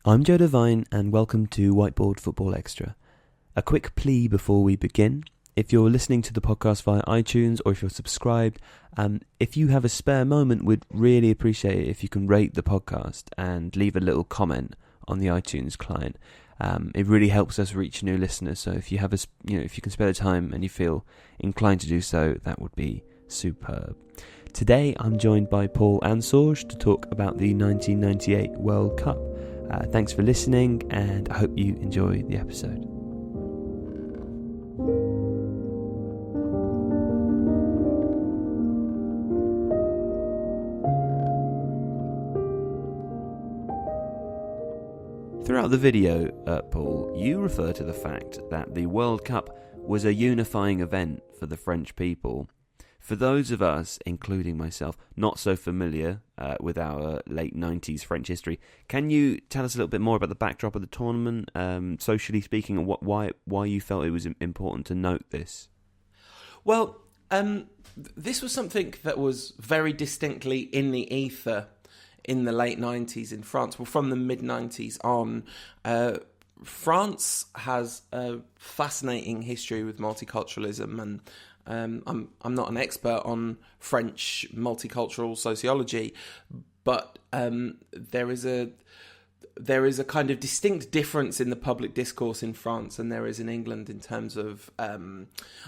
I'm Joe Devine and welcome to Whiteboard Football Extra. A quick plea before we begin. If you're listening to the podcast via iTunes or if you're subscribed, if you have a spare moment, we'd really appreciate it if you can rate the podcast and leave a little comment on the iTunes client. It really helps us reach new listeners. So if you have if you can spare the time and you feel inclined to do so, that would be superb. Today I'm joined by Paul Ansorge to talk about the 1998 World Cup. Thanks for listening, and I hope you enjoy the episode. Throughout the video, Paul, you refer to the fact that the World Cup was a unifying event for the French people. For those of us, including myself, not so familiar with our late 90s French history, can you tell us a little bit more about the backdrop of the tournament, socially speaking, and why you felt it was important to note this? Well, this was something that was very distinctly in the ether in the late 90s in France. Well, from the mid-90s on, France has a fascinating history with multiculturalism, and I'm not an expert on French multicultural sociology, but there is a kind of distinct difference in the public discourse in France and there is in England in terms of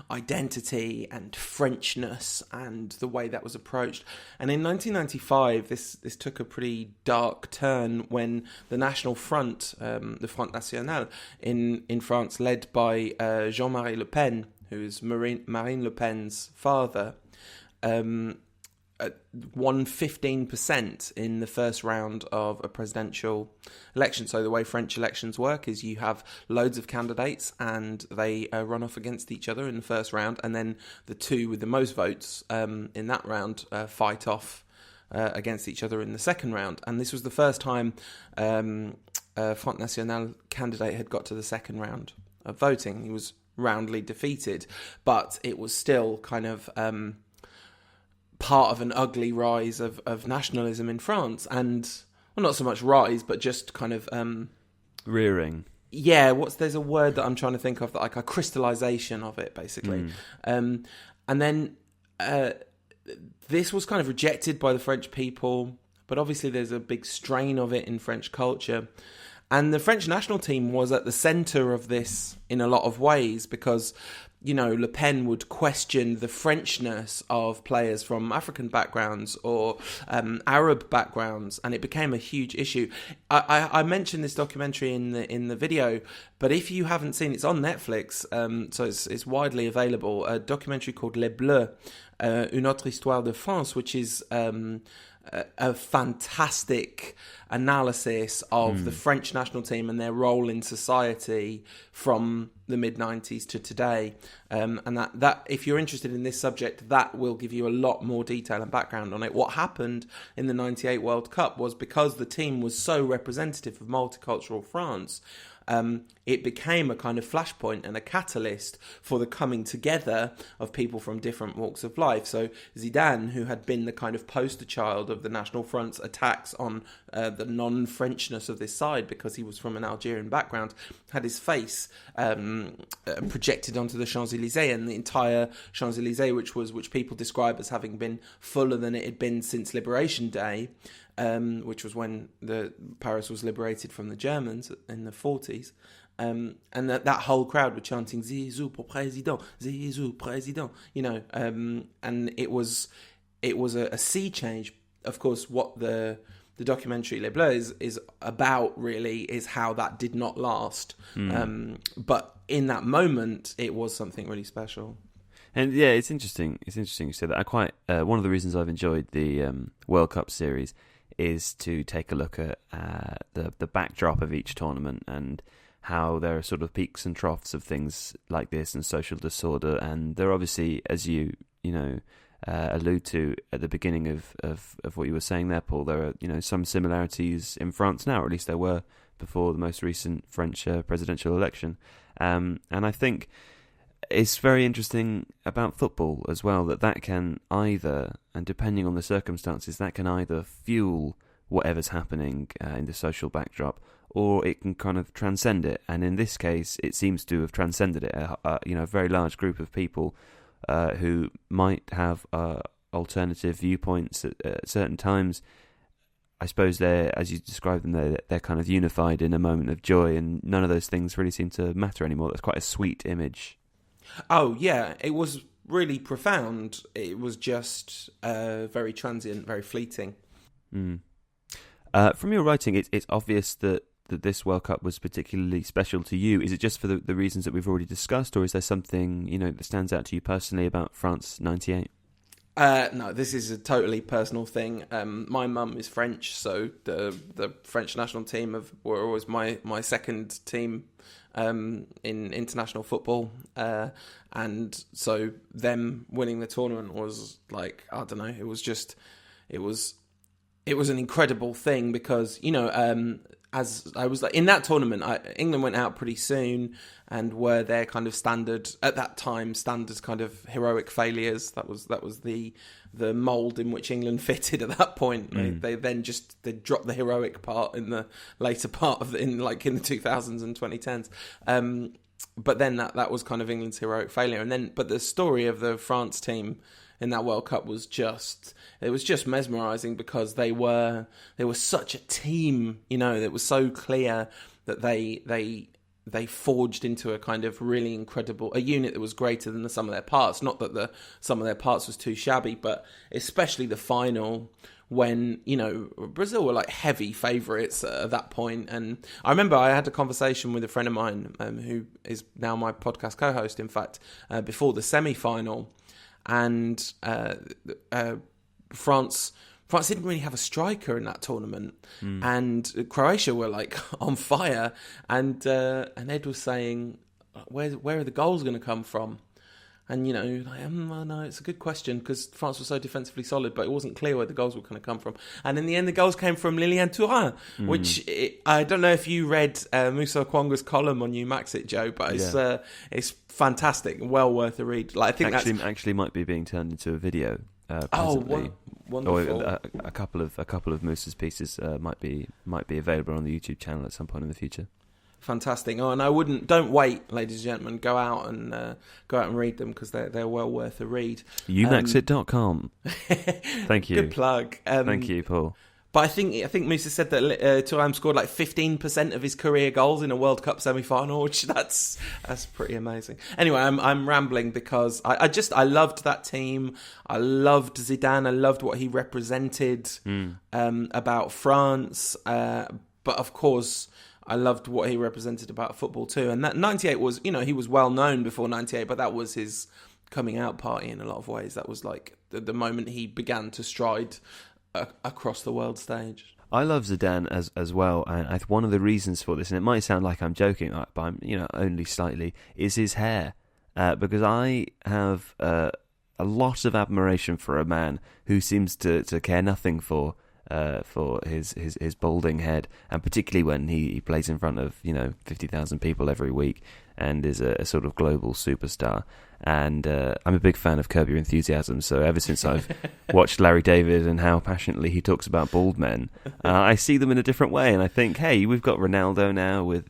identity and Frenchness and the way that was approached. And in 1995, this took a pretty dark turn when the National Front, the Front National in France, led by Jean-Marie Le Pen, who is Marine Le Pen's father, won 15% in the first round of a presidential election. So the way French elections work is you have loads of candidates and they run off against each other in the first round, and then the two with the most votes in that round fight off against each other in the second round. And this was the first time a Front National candidate had got to the second round of voting. He was roundly defeated, but it was still kind of part of an ugly rise of nationalism in France, and well, not so much rise, but just kind of rearing. Yeah, there's a word that I'm trying to think of, that like a crystallization of it, basically. And then this was kind of rejected by the French people, but obviously there's a big strain of it in French culture. And the French national team was at the centre of this in a lot of ways because, you know, Le Pen would question the Frenchness of players from African backgrounds or Arab backgrounds, and it became a huge issue. I mentioned this documentary in the video, but if you haven't seen it, it's on Netflix, so it's widely available. A documentary called Les Bleus, Une autre histoire de France, which is a fantastic analysis of the French national team and their role in society from the mid-90s to today. And that if you're interested in this subject, that will give you a lot more detail and background on it. What happened in the 98 World Cup was, because the team was so representative of multicultural France, it became a kind of flashpoint and a catalyst for the coming together of people from different walks of life. So Zidane, who had been the kind of poster child of the National Front's attacks on the non-Frenchness of this side because he was from an Algerian background, had his face projected onto the Champs-Élysées, and the entire Champs-Élysées, which people describe as having been fuller than it had been since Liberation Day, which was when Paris was liberated from the Germans in the 40s. And that whole crowd were chanting "Zizou pour président, Zizou président," you know, and it was a sea change. Of course, what the documentary Les Bleus is about really is how that did not last. But in that moment, it was something really special. And yeah, it's interesting. It's interesting you said that. I quite one of the reasons I've enjoyed the World Cup series is to take a look at the backdrop of each tournament and how there are sort of peaks and troughs of things like this and social disorder. And they're obviously, as you allude to at the beginning of what you were saying there, Paul, there are some similarities in France now, or at least there were before the most recent French presidential election. And I think it's very interesting about football as well that can either, and depending on the circumstances, that can either fuel whatever's happening in the social backdrop, or it can kind of transcend it. And in this case, it seems to have transcended it. A very large group of people who might have alternative viewpoints at certain times. I suppose they're, as you described them, they're kind of unified in a moment of joy, and none of those things really seem to matter anymore. That's quite a sweet image. Oh, yeah, it was really profound. It was just very transient, very fleeting. From your writing, it's obvious that this World Cup was particularly special to you. Is it just for the reasons that we've already discussed, or is there something that stands out to you personally about France '98? No, this is a totally personal thing. My mum is French, so the French national team were always my second team in international football, and so them winning the tournament was like, I don't know, it was an incredible thing because as I was like in that tournament, England went out pretty soon and were their kind of standard at that time, standard kind of heroic failures. That was the mould in which England fitted at that point. They then they dropped the heroic part in the later part in the 2000s and 2010s. But then that was kind of England's heroic failure. But the story of the France team in that World Cup was just mesmerising because they were such a team, it was so clear that they forged into a kind of really incredible, a unit that was greater than the sum of their parts. Not that the sum of their parts was too shabby, but especially the final when, Brazil were like heavy favourites at that point. And I remember I had a conversation with a friend of mine who is now my podcast co-host, in fact, before the semi-final. And France didn't really have a striker in that tournament, and Croatia were like on fire. And Ed was saying, "Where are the goals going to come from?" And no, it's a good question because France was so defensively solid, but it wasn't clear where the goals were going to come from. And in the end, the goals came from Lilian Thuram, which I don't know if you read Moussa Okwonga's column on uMAXit, Joe, but it's fantastic, well worth a read. Like, I think actually might be being turned into a video. Wonderful! Or a couple of Moussa's pieces might be available on the YouTube channel at some point in the future. Fantastic. Oh, and don't wait, ladies and gentlemen, go out and read them because they're well worth a read. uMAXit.com. Thank you. Good plug. Thank you, Paul. But I think Moussa said that Thuram scored like 15% of his career goals in a World Cup semi-final, which that's pretty amazing. Anyway, I'm rambling because I loved that team. I loved Zidane. I loved what he represented about France. But of course, I loved what he represented about football too. And that 98 was, he was well known before 98, but that was his coming out party in a lot of ways. That was like the moment he began to stride across the world stage. I love Zidane as well, and one of the reasons for this, and it might sound like I'm joking, but I'm only slightly, is his hair, because I have a lot of admiration for a man who seems to care nothing for his balding head, and particularly when he plays in front of 50,000 people every week and is a sort of global superstar. And I'm a big fan of Curb Your Enthusiasm, so ever since I've watched Larry David and how passionately he talks about bald men, I see them in a different way, and I think, hey, we've got Ronaldo now with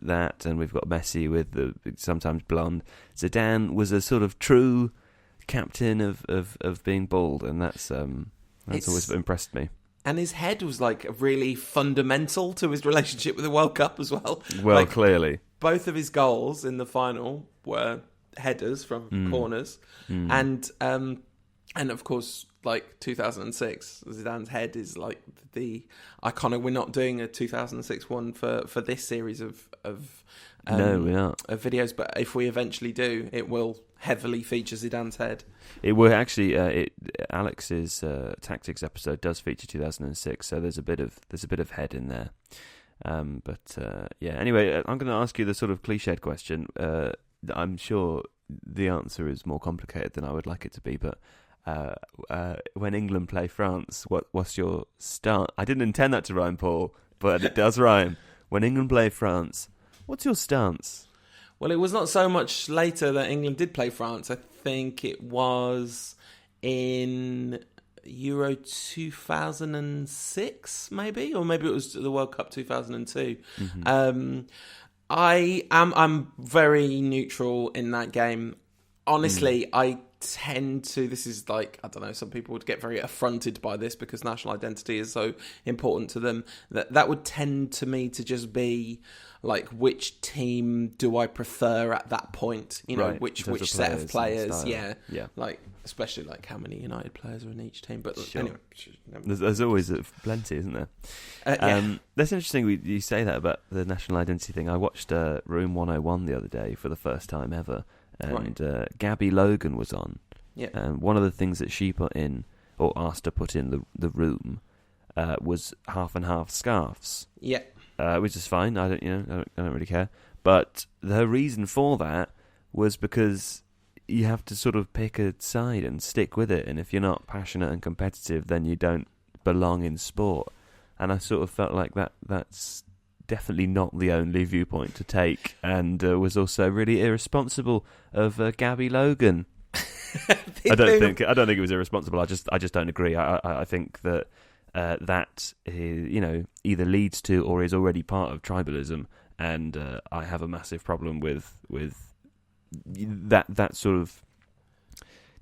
that, and we've got Messi with the sometimes blonde. Zidane was a sort of true captain of being bald, and that's always impressed me. And his head was like really fundamental to his relationship with the World Cup as well. Well, clearly. Both of his goals in the final were headers from corners. And of course, like 2006, Zidane's head is like the iconic. We're not doing a 2006 one for this series of no, we're not. Of videos, but if we eventually do, it will heavily feature Zidane's head. It will actually. Alex's tactics episode does feature 2006, so there's a bit of head in there. Anyway, I'm going to ask you the sort of cliched question. I'm sure the answer is more complicated than I would like it to be, but when England play France, what's your start? I didn't intend that to rhyme, Paul, but it does rhyme. When England play France, what's your stance? Well, it was not so much later that England did play France. I think it was in Euro 2006, maybe, or maybe it was the World Cup 2002. I'm very neutral in that game. Honestly, I tend to, this is like, I don't know, some people would get very affronted by this because national identity is so important to them. That would tend to me to just be like, which team do I prefer at that point? You know, which set of players? Yeah. Like, especially like how many United players are in each team. But anyway, there's always plenty, isn't there? That's interesting. You say that about the national identity thing. I watched Room 101 the other day for the first time ever. And Gabby Logan was on. Yeah. And one of the things that she put in, or asked to put in the room, was half and half scarves. Yeah. Which is fine. I don't really care. But her reason for that was because you have to sort of pick a side and stick with it. And if you're not passionate and competitive, then you don't belong in sport. And I sort of felt like that's definitely not the only viewpoint to take, and was also really irresponsible of Gabby Logan. I don't think it was irresponsible. I just don't agree. I think that that either leads to or is already part of tribalism, and I have a massive problem with that sort of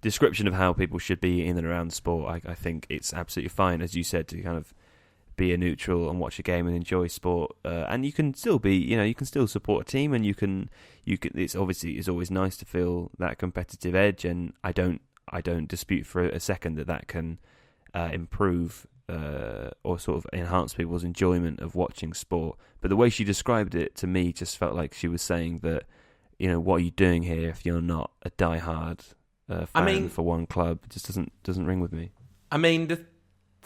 description of how people should be in and around sport. I think it's absolutely fine, as you said, to kind of be a neutral and watch a game and enjoy sport, and you can still be, you can still support a team, and you can. It's always nice to feel that competitive edge, and I don't dispute for a second that can improve or sort of enhance people's enjoyment of watching sport. But the way she described it to me just felt like she was saying that, what are you doing here if you're not a diehard fan for one club? It just doesn't ring with me. I mean,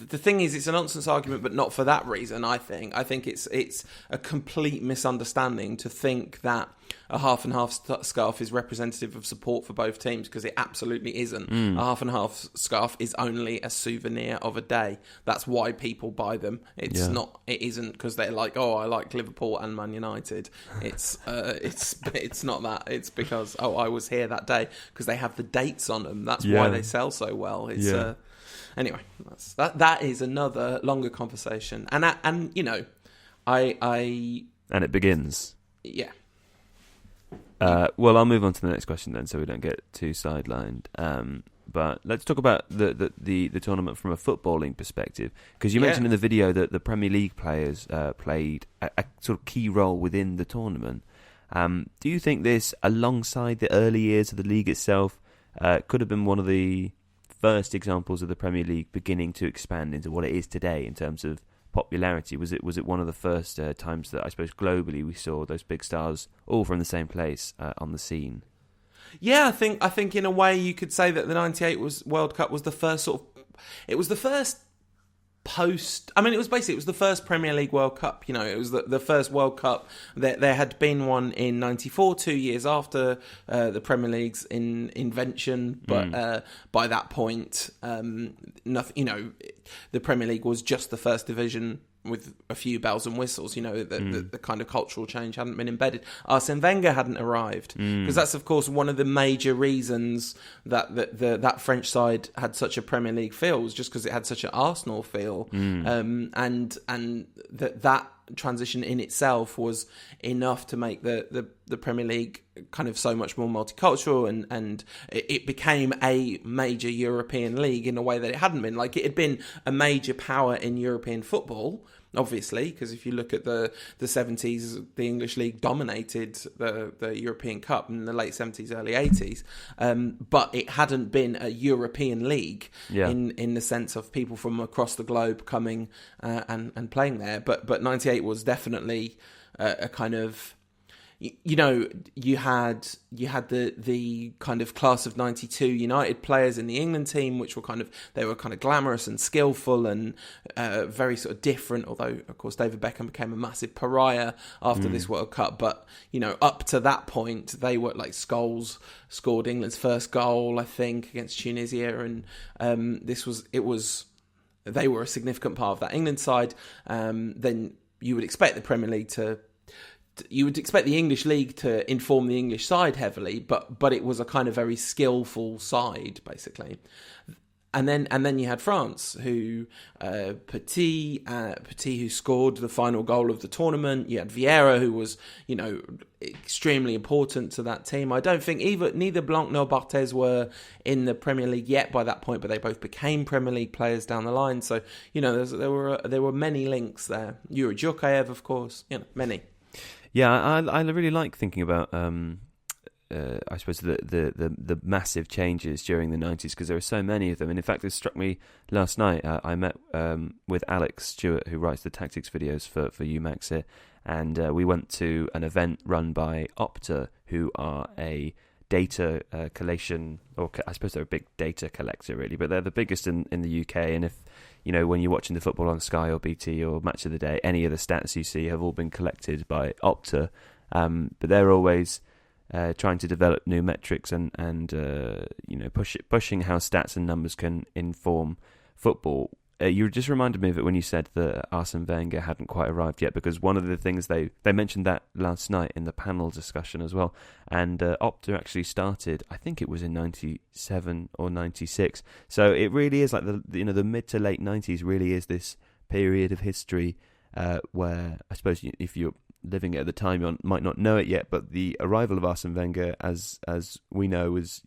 the thing is, it's a nonsense argument, but not for that reason. I think it's a complete misunderstanding to think that a half and half scarf is representative of support for both teams, because it absolutely isn't. A half and half scarf is only a souvenir of a day. That's why people buy them. It's not. It isn't because they're like, oh, I like Liverpool and Man United. It's not that. It's because I was here that day, because they have the dates on them. That's why they sell so well. Anyway, that is another longer conversation, and it begins. Yeah. Well, I'll move on to the next question then, so we don't get too sidelined. But let's talk about the tournament from a footballing perspective, because you mentioned in the video that the Premier League players played a sort of key role within the tournament. Do you think this, alongside the early years of the league itself, could have been one of the first examples of the Premier League beginning to expand into what it is today in terms of popularity? Was it one of the first times that I suppose globally we saw those big stars all from the same place on the scene? Yeah, I think in a way you could say that the '98 World Cup was the first it was the first post. I mean, it was the first Premier League World Cup. It was the first World Cup. There had been one in '94, 2 years after the Premier League's invention. But by that point, nothing. The Premier League was just the first division with a few bells and whistles. The kind of cultural change hadn't been embedded. Arsene Wenger hadn't arrived, because that's of course one of the major reasons that that French side had such a Premier League feel, was just because it had such an Arsenal feel, and that transition in itself was enough to make the Premier League kind of so much more multicultural, and it became a major European league in a way that it hadn't been. Like, it had been a major power in European football, obviously, because if you look at the 70s, the English league dominated the European Cup in the late 70s, early 80s, but it hadn't been a European league in the sense of people from across the globe coming and playing there. But '98 was definitely a kind of, you had the kind of class of '92 United players in the England team, which were kind of glamorous and skillful and very sort of different. Although, of course, David Beckham became a massive pariah after this World Cup. But up to that point, they were like, Scholes scored England's first goal, I think, against Tunisia, and they were a significant part of that England side. Then you would expect the Premier League you would expect the English league to inform the English side heavily, but it was a kind of very skillful side, basically. And then you had France, who Petit, who scored the final goal of the tournament. You had Vieira, who was, extremely important to that team. I don't think neither Blanc nor Barthez were in the Premier League yet by that point, but they both became Premier League players down the line. So there were many links there. Yuri Djorkaeff, of course, many. Yeah, I really like thinking about. I suppose the massive changes during the 90s, because there were so many of them. And in fact, it struck me last night. I met with Alex Stewart, who writes the tactics videos for uMAXit, and we went to an event run by Opta, who are a data collation, or I suppose they're a big data collector, really, but they're the biggest in the UK. And if when you're watching the football on Sky or BT or Match of the Day, any of the stats you see have all been collected by Opta, but they're always trying to develop new metrics and pushing how stats and numbers can inform football. You just reminded me of it when you said that Arsene Wenger hadn't quite arrived yet, because one of the things they mentioned that last night in the panel discussion as well. And Opta actually started, I think it was in 97 or 96. So it really is like the mid to late 90s really is this period of history where I suppose if you're living it at the time, you might not know it yet, but the arrival of Arsene Wenger, as we know, was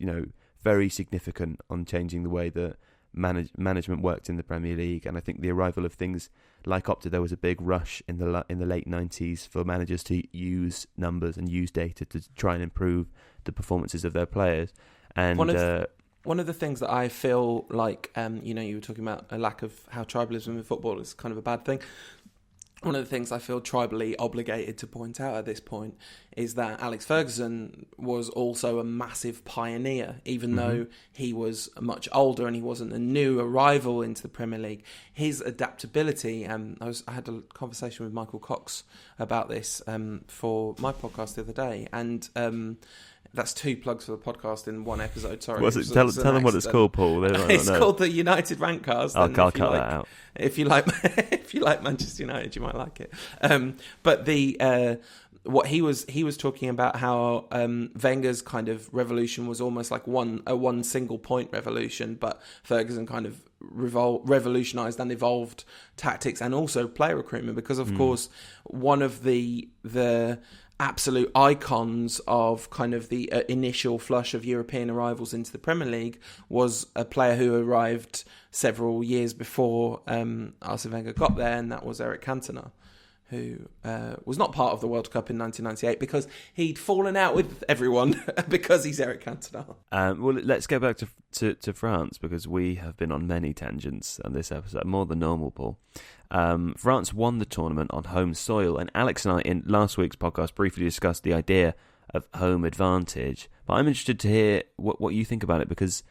very significant on changing the way that management worked in the Premier League. And I think the arrival of things like Opta, there was a big rush in the late 90s for managers to use numbers and use data to try and improve the performances of their players. And one of the things that I feel like, you were talking about a lack of how tribalism in football is kind of a bad thing. One of the things I feel tribally obligated to point out at this point is that Alex Ferguson was also a massive pioneer, even though he was much older and he wasn't a new arrival into the Premier League. His adaptability, I had a conversation with Michael Cox about this for my podcast the other day, and that's 2 plugs for the podcast in one episode. Sorry. Tell them what it's called, Paul. It's called the United Rantcast. I'll cut that out. If you like Manchester United, you might like it. But what he was talking about how Wenger's kind of revolution was almost like one single point revolution, but Ferguson kind of revolutionised and evolved tactics and also player recruitment, because of course one of the absolute icons of kind of the initial flush of European arrivals into the Premier League was a player who arrived several years before Arsene Wenger got there, and that was Eric Cantona, who was not part of the World Cup in 1998 because he'd fallen out with everyone because he's Eric Cantona. Well, let's go back to France, because we have been on many tangents on this episode, more than normal, Paul. France won the tournament on home soil, and Alex and I in last week's podcast briefly discussed the idea of home advantage. But I'm interested to hear what you think about it, because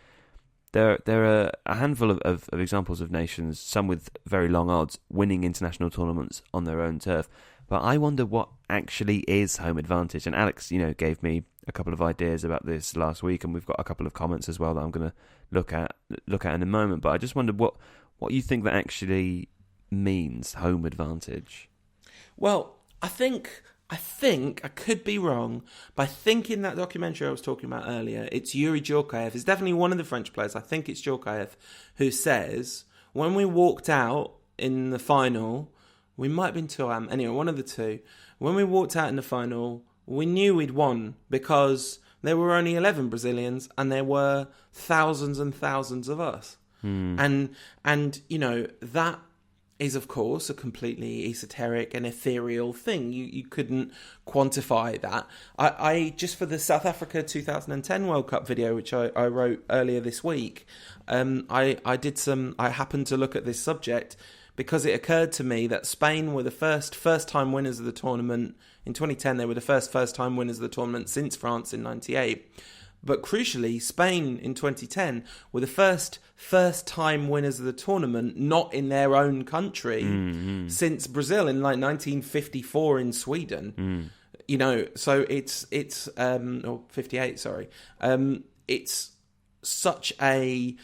there are a handful of examples of nations, some with very long odds, winning international tournaments on their own turf. But I wonder what actually is home advantage. And Alex, gave me a couple of ideas about this last week, and we've got a couple of comments as well that I'm going to look at in a moment. But I just wondered what you think that actually means, home advantage. Well, I think I could be wrong, but I think in that documentary I was talking about earlier, it's Yuri Djorkaeff. It's definitely one of the French players. I think it's Djorkaeff who says, when we walked out in the final, we might have been Thuram, anyway, one of the two. When we walked out in the final, we knew we'd won because there were only 11 Brazilians and there were thousands and thousands of us. And that is, of course, a completely esoteric and ethereal thing. You couldn't quantify that. I just for the South Africa 2010 World Cup video, which I wrote earlier this week, I happened to look at this subject because it occurred to me that Spain were the first-time winners of the tournament. In 2010, they were the first-time winners of the tournament since France in 98. But crucially, Spain in 2010 were the first-time winners of the tournament, not in their own country, since Brazil in 1954 in Sweden. So it's or 58, sorry. It's such a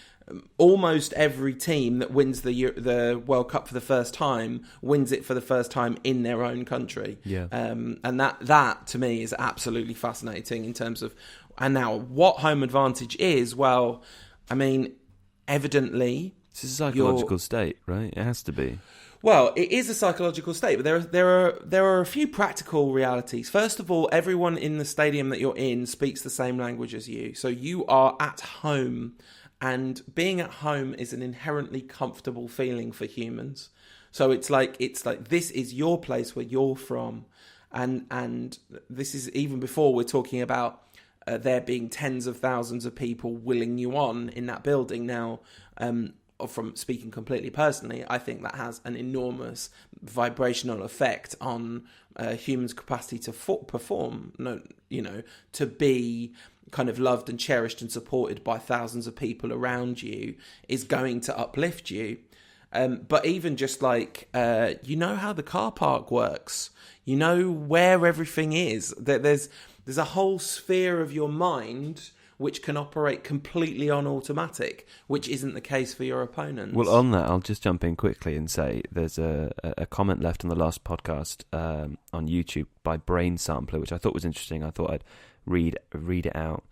almost every team that wins the World Cup for the first time wins it for the first time in their own country. Yeah. And that to me is absolutely fascinating in terms of. And now, what home advantage is, well, I mean, evidently... This is a psychological state, right? It has to be. Well, it is a psychological state, but there are a few practical realities. First of all, everyone in the stadium that you're in speaks the same language as you. So you are at home, and being at home is an inherently comfortable feeling for humans. So it's like this is your place where you're from, and this is even before we're talking about there being tens of thousands of people willing you on in that building. Now, from speaking completely personally, I think that has an enormous vibrational effect on humans' capacity to perform. To be kind of loved and cherished and supported by thousands of people around you is going to uplift you. But even just like, how the car park works, where everything is, there's a whole sphere of your mind which can operate completely on automatic, which isn't the case for your opponents. Well, on that, I'll just jump in quickly and say there's a comment left on the last podcast on YouTube by Brain Sampler, which I thought was interesting. I thought I'd read it out.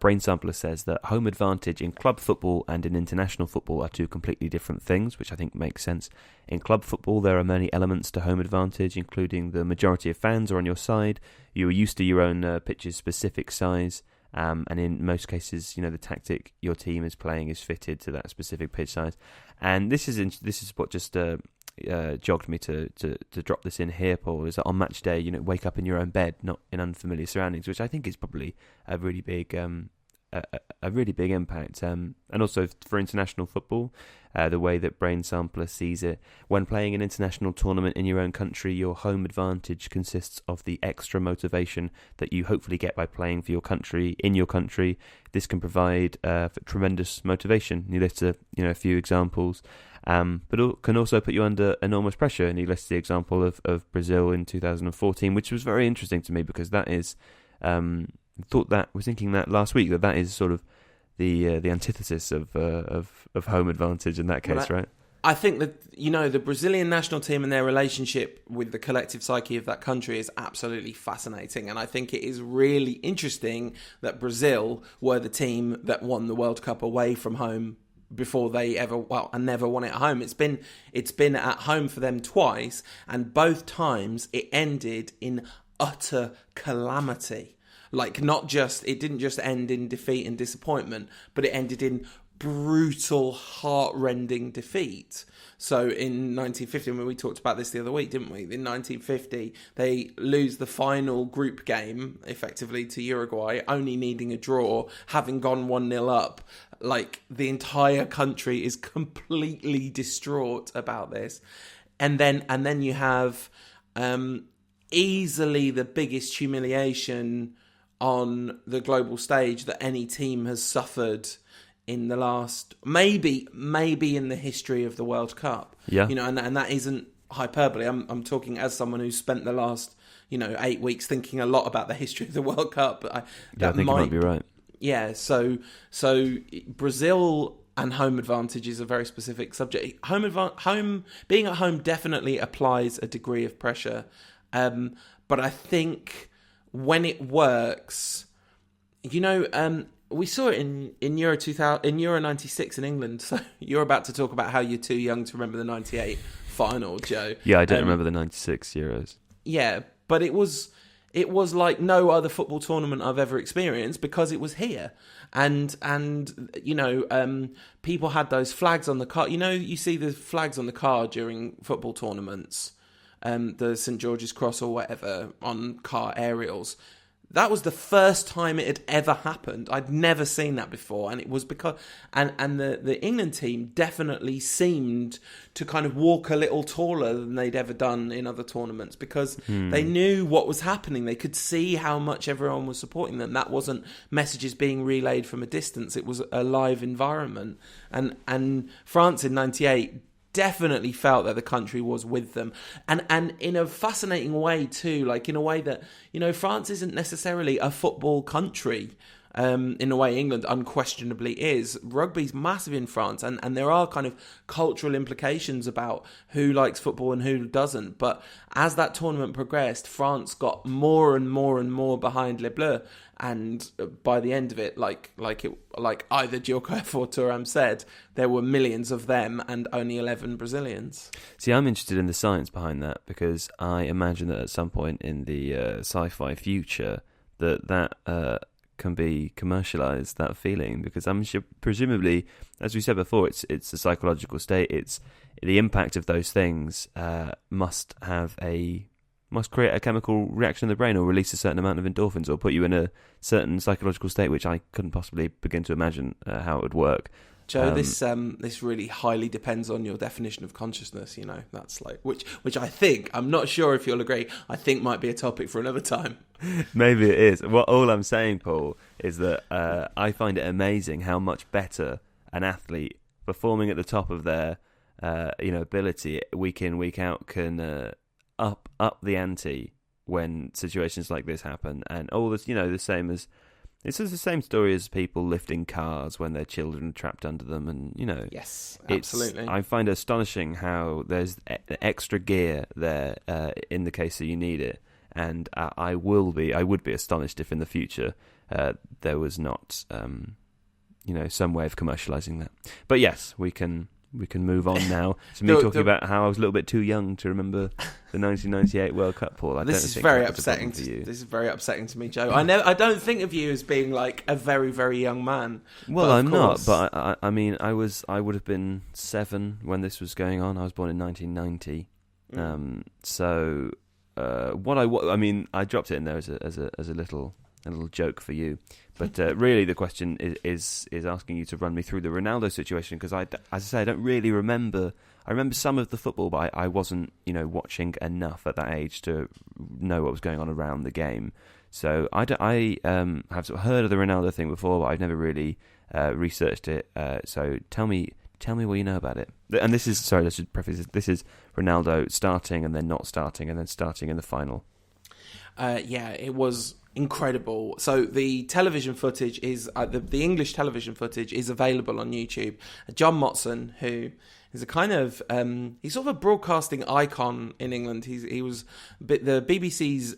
Brain Sampler says that home advantage in club football and in international football are two completely different things, which I think makes sense. In club football, there are many elements to home advantage, including the majority of fans are on your side. You are used to your own pitch's specific size. And in most cases, the tactic your team is playing is fitted to that specific pitch size. And this is what just jogged me to drop this in here, Paul, is that on match day, wake up in your own bed, not in unfamiliar surroundings, which I think is probably a really big impact. And also for international football, the way that Brain Sampler sees it, when playing an international tournament in your own country, your home advantage consists of the extra motivation that you hopefully get by playing for your country, in your country. This can provide tremendous motivation. He lists a few examples, but it can also put you under enormous pressure. And he lists the example of Brazil in 2014, which was very interesting to me because that is... was thinking that last week that is sort of the antithesis of home advantage in that case, right? I think that the Brazilian national team and their relationship with the collective psyche of that country is absolutely fascinating, and I think it is really interesting that Brazil were the team that won the World Cup away from home before they never won it at home. It's been at home for them twice, and both times it ended in utter calamity. Like, it didn't just end in defeat and disappointment, but it ended in brutal, heart-rending defeat. So in 1950, we talked about this the other week, didn't we? In 1950, they lose the final group game, effectively, to Uruguay, only needing a draw, having gone 1-0 up. Like, the entire country is completely distraught about this. And then you have easily the biggest humiliation on the global stage that any team has suffered in the last, maybe in the history of the World Cup. Yeah. And that isn't hyperbole. I'm talking as someone who's spent the last, 8 weeks thinking a lot about the history of the World Cup. I think you might be right. Yeah. So Brazil and home advantage is a very specific subject. Being at home definitely applies a degree of pressure. But I think when it works, we saw it in Euro 2000, in Euro 96 in England. So you're about to talk about how you're too young to remember the 98 final, Joe. Yeah, I don't remember the 96 Euros. Yeah, but it was like no other football tournament I've ever experienced because it was here. And people had those flags on the car. You see the flags on the car during football tournaments. The St. George's Cross or whatever on car aerials. That was the first time it had ever happened. I'd never seen that before, and it was because and the England team definitely seemed to kind of walk a little taller than they'd ever done in other tournaments because they knew what was happening. They could see how much everyone was supporting them. That wasn't messages being relayed from a distance. It was a live environment. And France in '98 definitely felt that the country was with them, and in a fascinating way too, like in a way that France isn't necessarily a football country. in a way England unquestionably is. Rugby's massive in France, and there are kind of cultural implications about who likes football and who doesn't. But as that tournament progressed, France got more and more and more behind Les Bleus, and by the end of it, like either Djokovic or Thuram said, there were millions of them and only 11 Brazilians. See, I'm interested in the science behind that, because I imagine that at some point in the sci-fi future that can be commercialized, that feeling, because I'm sure, presumably, as we said before, it's a psychological state. It's the impact of those things must create a chemical reaction in the brain, or release a certain amount of endorphins, or put you in a certain psychological state, which I couldn't possibly begin to imagine how it would work. Joe, this really highly depends on your definition of consciousness. You know, that's like which I think, I'm not sure if you'll agree, I think might be a topic for another time. Maybe it is. Well, all I'm saying, Paul, is that I find it amazing how much better an athlete performing at the top of their ability week in, week out can up the ante when situations like this happen. And all this, the same as, this is the same story as people lifting cars when their children are trapped under them, and yes, absolutely. I find it astonishing how there's extra gear there in the case that you need it, and I would be astonished if in the future there was not some way of commercializing that. But yes, we can move on now to me talking about how I was a little bit too young to remember the 1998 World Cup, Paul. This is very upsetting to you. This is very upsetting to me, Joe. I don't think of you as being like a very, very young man. Well, I'm not, but I mean, I would have been 7 when this was going on. I was born in 1990. So I dropped it in there as a little joke for you. But really, the question is asking you to run me through the Ronaldo situation, because as I say, I don't really remember. I remember some of the football, but I wasn't, watching enough at that age to know what was going on around the game. So I have sort of heard of the Ronaldo thing before, but I've never really researched it. So tell me what you know about it. And this is, sorry, I should preface this. This is Ronaldo starting and then not starting and then starting in the final. It was incredible. So the television footage is the English television footage is available on YouTube. John Motson, who is a kind of he's sort of a broadcasting icon in England. He was the BBC's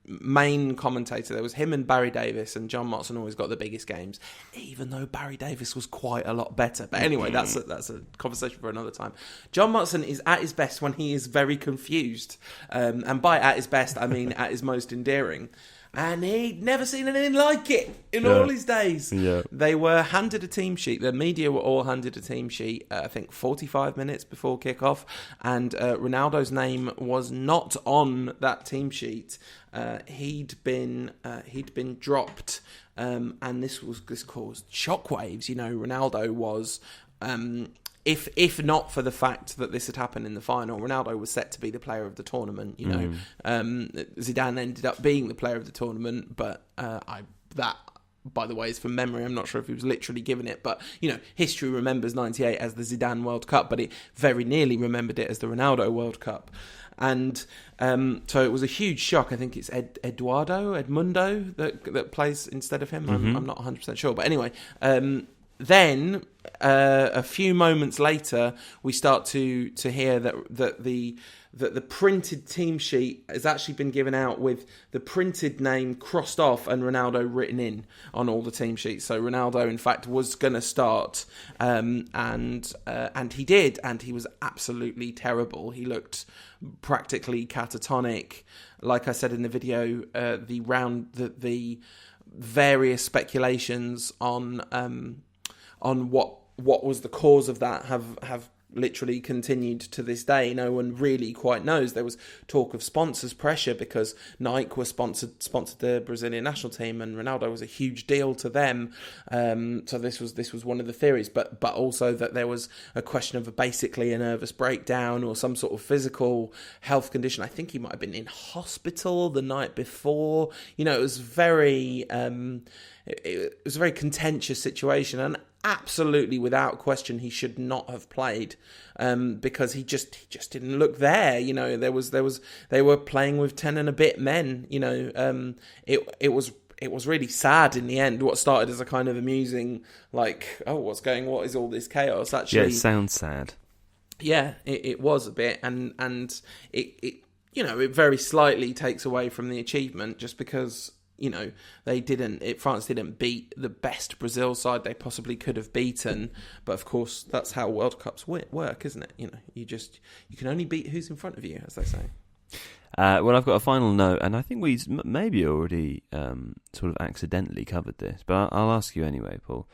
main commentator. There was him and Barry Davis, and John Motson always got the biggest games, even though Barry Davis was quite a lot better. But anyway, that's a conversation for another time. John Motson is at his best when he is very confused, and by at his best I mean at his most endearing. And he'd never seen anything like it in all his days. Yeah. They were handed a team sheet. The media were all handed a team sheet, I think 45 minutes before kickoff. And Ronaldo's name was not on that team sheet. He'd been dropped. And this caused shockwaves. Ronaldo was... If not for the fact that this had happened in the final, Ronaldo was set to be the player of the tournament. Zidane ended up being the player of the tournament, but that, by the way, is from memory. I'm not sure if he was literally given it, but history remembers '98 as the Zidane World Cup, but it very nearly remembered it as the Ronaldo World Cup. And so it was a huge shock. I think it's Edmundo that plays instead of him. I'm not 100% sure, but anyway. Then, a few moments later, we start to hear that the printed team sheet has actually been given out with the printed name crossed off and Ronaldo written in on all the team sheets. So Ronaldo, in fact, was going to start, and he did, and he was absolutely terrible. He looked practically catatonic. Like I said in the video, the various speculations on what was the cause of that have literally continued to this day. No one really quite knows. There was talk of sponsors pressure because Nike was sponsored the Brazilian national team, and Ronaldo was a huge deal to them. So this was one of the theories, but also that there was a question of basically a nervous breakdown or some sort of physical health condition. I think he might have been in hospital the night before. It was very it was a very contentious situation, and absolutely without question he should not have played, because he just didn't look there. They were playing with 10 and a bit men. It it was really sad in the end. What started as a kind of amusing, like, oh, what is all this chaos? Actually, yeah, it sounds sad. Yeah, it was a bit, and it it very slightly takes away from the achievement, just because France didn't beat the best Brazil side they possibly could have beaten. But of course, that's how World Cups work, isn't it? You can only beat who's in front of you, as they say. Well, I've got a final note, and I think we maybe already sort of accidentally covered this, but I'll ask you anyway, Paul,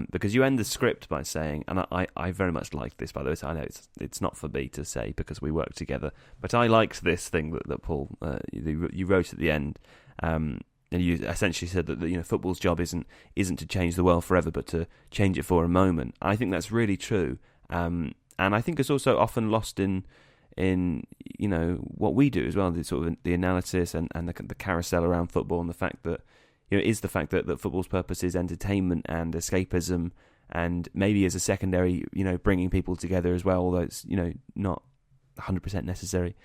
because you end the script by saying, and I very much liked this, by the way, so I know it's not for me to say because we work together, but I liked this thing that Paul, you wrote at the end, and you essentially said that football's job isn't to change the world forever, but to change it for a moment. I think that's really true, and I think it's also often lost in what we do as well, the sort of the analysis and the carousel around football, and the fact that that football's purpose is entertainment and escapism, and maybe as a secondary, bringing people together as well, although it's not 100% necessary.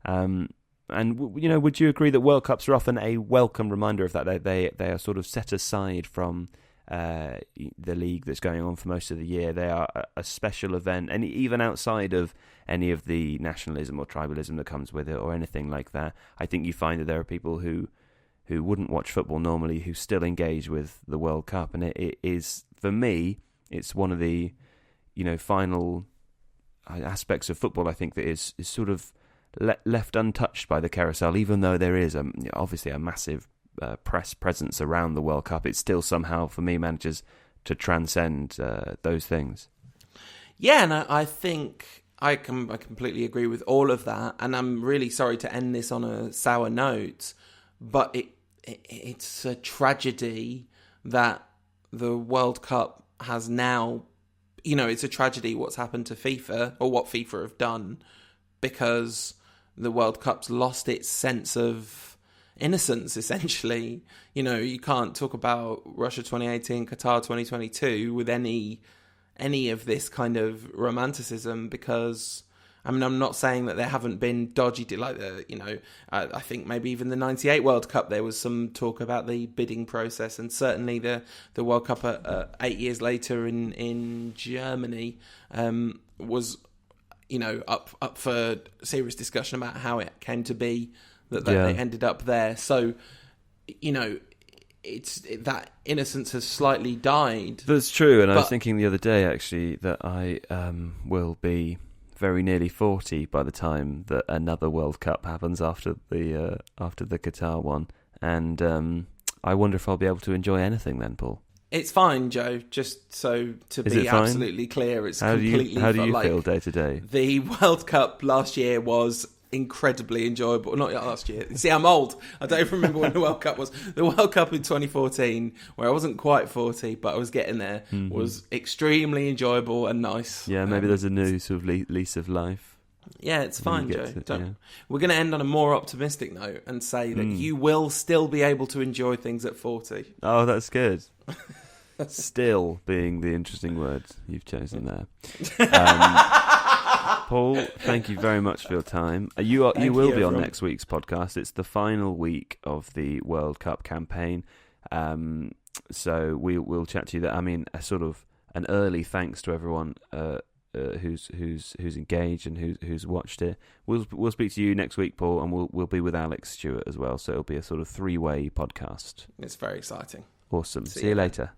And would you agree that World Cups are often a welcome reminder of that? They are sort of set aside from the league that's going on for most of the year. They are a special event, and even outside of any of the nationalism or tribalism that comes with it or anything like that, I think you find that there are people who wouldn't watch football normally who still engage with the World Cup, and it is, for me, it's one of the final aspects of football I think that is sort of left untouched by the carousel. Even though there is obviously a massive press presence around the World Cup, it still somehow, for me, manages to transcend those things. Yeah, and I think I completely agree with all of that, and I'm really sorry to end this on a sour note, but it's a tragedy that the World Cup has now, it's a tragedy what's happened to FIFA, or what FIFA have done, because the World Cup's lost its sense of innocence, essentially. You can't talk about Russia 2018, Qatar 2022 with any of this kind of romanticism, because I'm not saying that there haven't been dodgy, I think maybe even the 98 World Cup, there was some talk about the bidding process, and certainly the World Cup 8 years later in Germany was up for serious discussion about how it came to be that it ended up there. So, it's that innocence has slightly died. That's true, and I was thinking the other day, actually, that I will be very nearly 40 by the time that another World Cup happens after the Qatar one, and I wonder if I'll be able to enjoy anything then, Paul. It's fine, Joe. Just so to be absolutely clear, it's completely fine. How do you feel day to day? The World Cup last year was incredibly enjoyable. Not last year. See, I'm old. I don't even remember when the World Cup was. The World Cup in 2014, where I wasn't quite 40, but I was getting there, was extremely enjoyable and nice. Yeah, maybe there's a new sort of lease of life. Yeah, it's fine, Joe. We're going to end on a more optimistic note and say that you will still be able to enjoy things at 40. Oh, that's good. Still being the interesting word you've chosen there. Paul, thank you very much for your time. You will be on next week's podcast. It's the final week of the World Cup campaign, so we'll chat to you. That a sort of an early thanks to everyone who's engaged and who's watched it. We'll speak to you next week, Paul, and we'll be with Alex Stewart as well. So it'll be a sort of 3-way podcast. It's very exciting. Awesome. See you later.